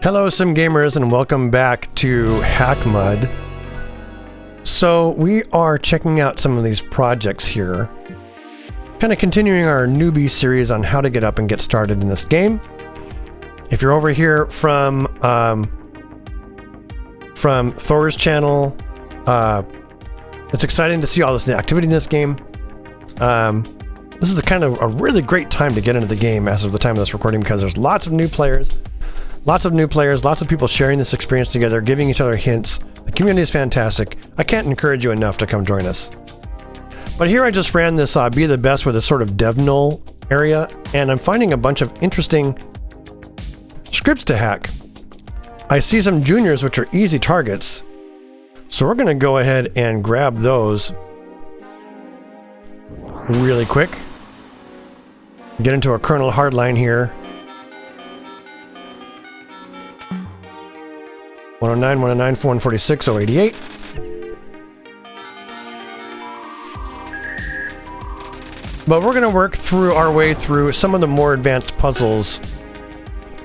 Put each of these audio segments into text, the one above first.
Hello sim gamers and welcome back to hackmud. So we are checking out some of these projects here, kind of continuing our newbie series on how to get up and get started in this game. If you're over here from Thor's channel, it's exciting to see all this activity in this game. This is a really great time to get into the game as of the time of this recording, because there's lots of new players, lots of people sharing this experience together, giving each other hints. The community is fantastic. I can't encourage you enough to come join us. But here I just ran this Be the Best with a sort of dev null area, and I'm finding a bunch of interesting scripts to hack. I see some juniors which are easy targets, so we're going to go ahead and grab those really quick. Get into a kernel hardline here. 109, 109, 146, 088. But we're going to work through our way through some of the more advanced puzzles.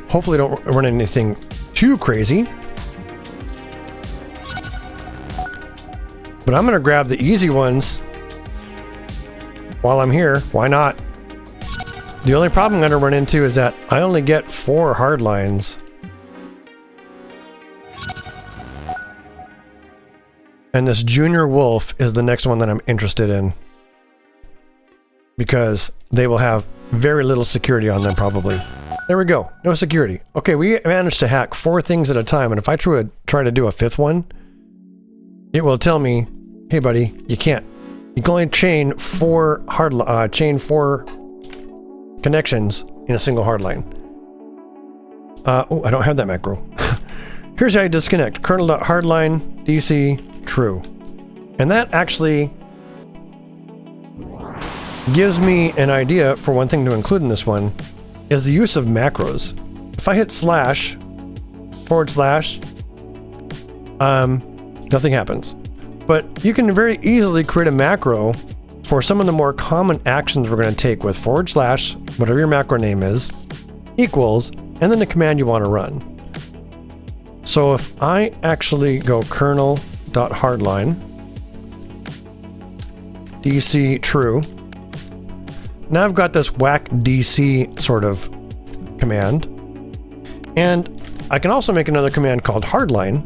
Hopefully don't run anything too crazy. But I'm going to grab the easy ones while I'm here. Why not? The only problem I'm going to run into is that I only get 4 hard lines. And this Junior Wolf is the next one that I'm interested in, because they will have very little security on them probably. There we go. No security. Okay, we managed to hack 4 things at a time, and if I try to do a 5th one, it will tell me, hey buddy, you can't. You can only chain 4 connections in a single hardline. Oh, I don't have that macro. Here's how you disconnect. Kernel.hardline DC true. And that actually gives me an idea for one thing to include in this one, is the use of macros. If I hit // nothing happens. But you can very easily create a macro for some of the more common actions we're going to take with /, whatever your macro name is, equals, and then the command you want to run. So if I actually go kernel.hardline DC true, now I've got this whack DC sort of command, and I can also make another command called hardline,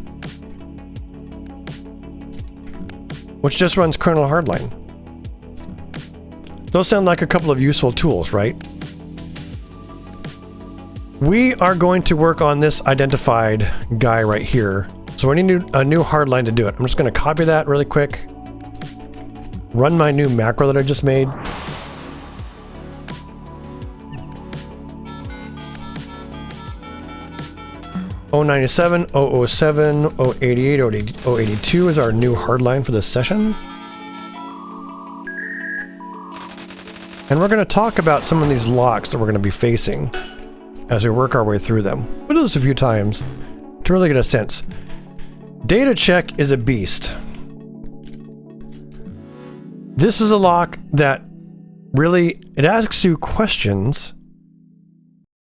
which just runs kernel hardline. Those sound like a couple of useful tools, right? We are going to work on this identified guy right here. So we need a new hardline to do it. I'm just going to copy that really quick. Run my new macro that I just made. .097, 007, 088, 082 is our new hardline for this session. And we're going to talk about some of these locks that we're going to be facing as we work our way through them. We'll do this a few times to really get a sense. Data check is a beast. This is a lock that really, it asks you questions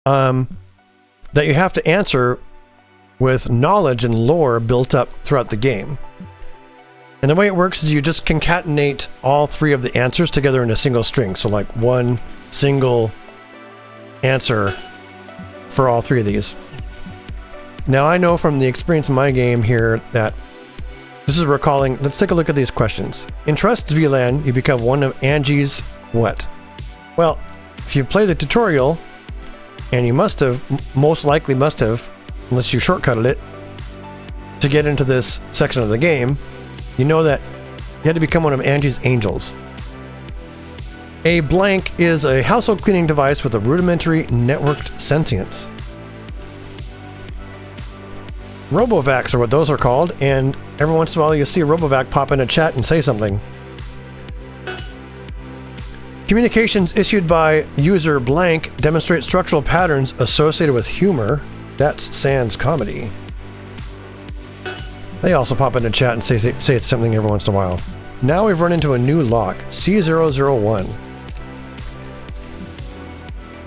that you have to answer with knowledge and lore built up throughout the game. And the way it works is you just concatenate all 3 of the answers together in a single string. So like one single answer for all 3 of these. Now I know from the experience in my game here that this is recalling. Let's take a look at these questions. In Trust's VLAN, you become one of Angie's what? Well, if you've played the tutorial, and you most likely must have, unless you shortcutted it to get into this section of the game, you know that you had to become one of Angie's angels. A blank is a household cleaning device with a rudimentary networked sentience. Robovacs are what those are called, and every once in a while you see a Robovac pop in a chat and say something. Communications issued by user blank demonstrate structural patterns associated with humor. That's sans comedy. They also pop in a chat and say something every once in a while. Now we've run into a new lock, C001.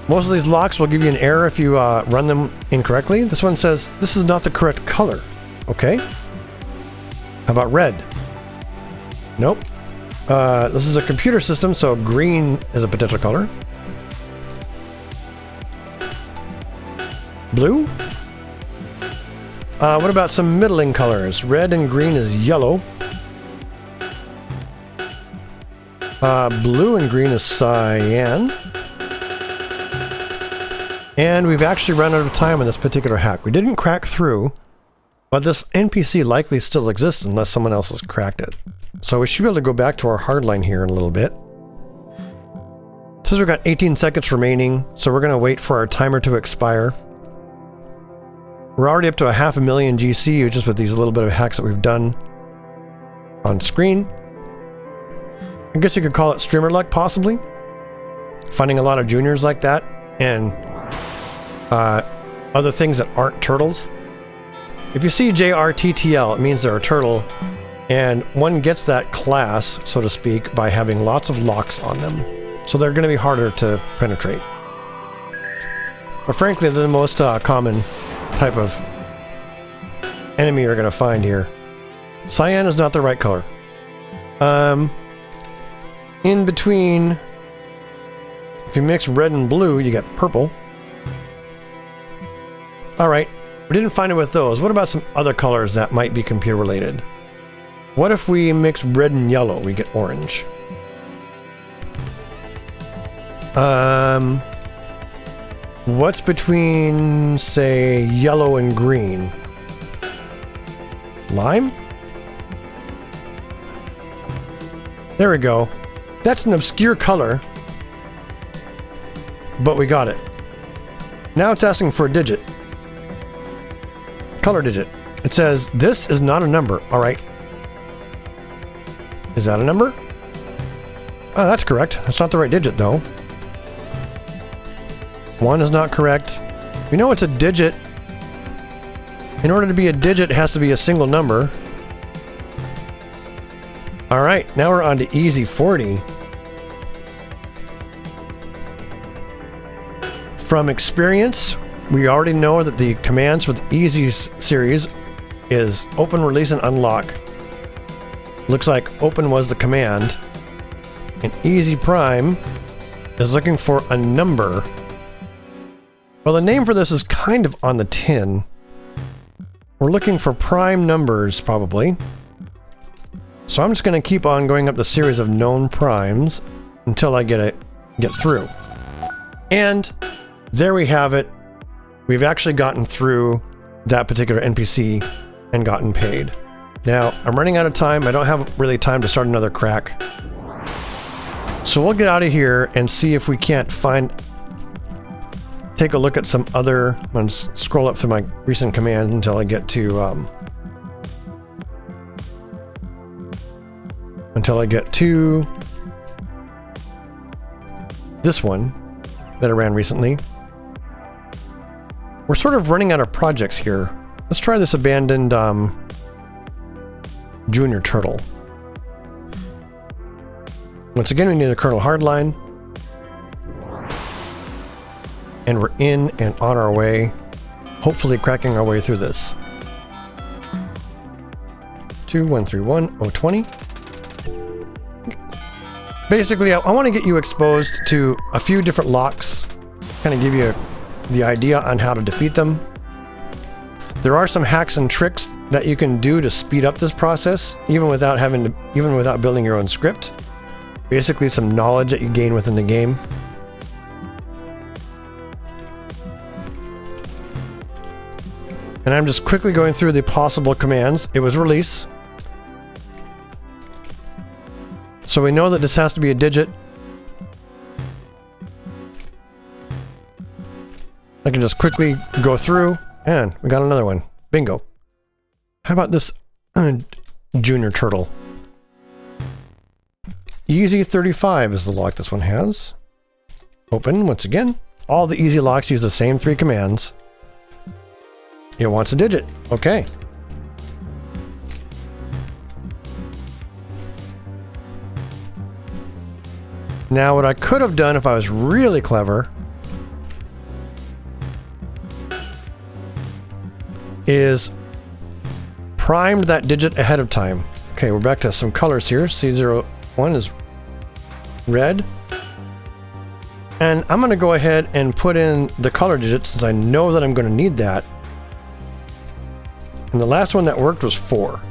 Most of these locks will give you an error if you run them incorrectly. This one says, this is not the correct color. Okay. How about red? Nope. This is a computer system, so green is a potential color. Blue? What about some middling colors? Red and green is yellow. Blue and green is cyan. And we've actually run out of time on this particular hack. We didn't crack through, but this NPC likely still exists unless someone else has cracked it. So we should be able to go back to our hardline here in a little bit. It says we've got 18 seconds remaining, so we're going to wait for our timer to expire. We're already up to 500,000 GC just with these little bit of hacks that we've done on screen. I guess you could call it streamer luck, possibly. Finding a lot of juniors like that, and other things that aren't turtles. If you see JRTTL, it means they're a turtle, and one gets that class, so to speak, by having lots of locks on them. So they're going to be harder to penetrate. But frankly, they're the most common type of enemy you're going to find here. Cyan is not the right color. In between, if you mix red and blue, you get purple. Alright, we didn't find it with those. What about some other colors that might be computer related? What if we mix red and yellow? We get orange. What's between, say, yellow and green? Lime? There we go. That's an obscure color, but we got it. Now it's asking for a digit. Color digit. It says, this is not a number. All right. Is that a number? Oh, that's correct. That's not the right digit, though. 1 is not correct. We know it's a digit. In order to be a digit, it has to be a single number. All right, now we're on to easy 40. From experience, we already know that the commands for the easy series is open, release, and unlock. Looks like open was the command. And easy prime is looking for a number. Well, the name for this is kind of on the tin. We're looking for prime numbers, probably. So I'm just going to keep on going up the series of known primes until I get through. And there we have it. We've actually gotten through that particular NPC and gotten paid. Now, I'm running out of time. I don't have really time to start another crack. So we'll get out of here and see if we can't take a look at some other... I'm going to scroll up through my recent commands until I get to... this one that I ran recently. We're sort of running out of projects here. Let's try this abandoned junior turtle. Once again, we need a kernel hardline. And we're in and on our way, hopefully cracking our way through this. 2131020. Basically, I want to get you exposed to a few different locks, kind of give you the idea on how to defeat them. There are some hacks and tricks that you can do to speed up this process, even without building your own script. Basically, some knowledge that you gain within the game. And I'm just quickly going through the possible commands. It was release. So we know that this has to be a digit. I can just quickly go through, and we got another one. Bingo. How about this junior turtle? Easy 35 is the lock this one has. Open, once again. All the easy locks use the same 3 commands. It wants a digit. Okay. Now, what I could have done if I was really clever is primed that digit ahead of time. Okay, we're back to some colors here. C01 is red. And I'm going to go ahead and put in the color digit since I know that I'm going to need that. And the last one that worked was 4.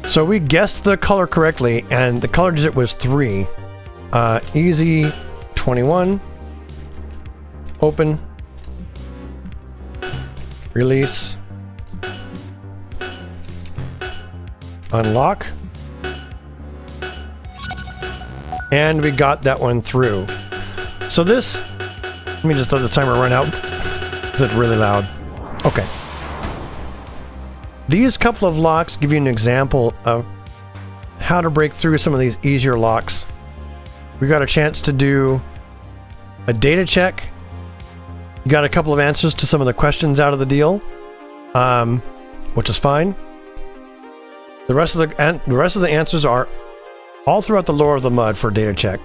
So we guessed the color correctly, and the color digit was 3. Easy 21. Open. Release. Unlock. And we got that one through. So this, let me just let the timer run out. It's really loud. Okay. These couple of locks give you an example of how to break through some of these easier locks. We got a chance to do a data check. You got a couple of answers to some of the questions out of the deal, which is fine. The rest of the answers are all throughout the lore of the mud for data check.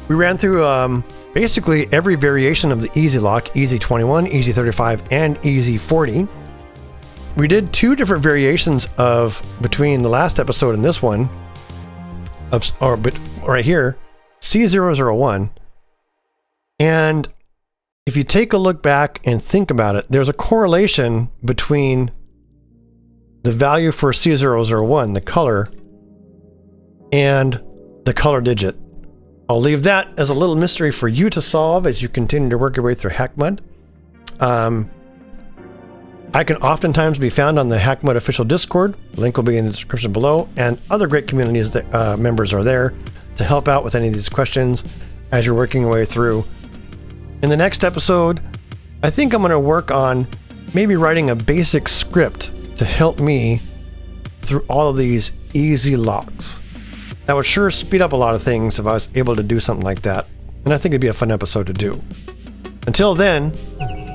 We ran through basically every variation of the easy lock: easy 21, easy 35, and easy 40. We did 2 different variations of between the last episode and this one right here, C001. And if you take a look back and think about it, there's a correlation between the value for C001, the color, and the color digit. I'll leave that as a little mystery for you to solve as you continue to work your way through hackmud. I can oftentimes be found on the hackmud official Discord. Link will be in the description below, and other great communities that members are there to help out with any of these questions as you're working your way through. In the next episode, I think I'm going to work on maybe writing a basic script to help me through all of these easy locks. That would sure speed up a lot of things if I was able to do something like that, and I think it'd be a fun episode to do. Until then,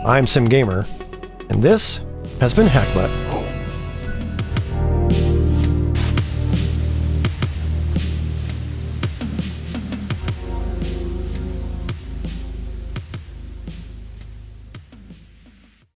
I'm SimGamer, and this has been hackmud.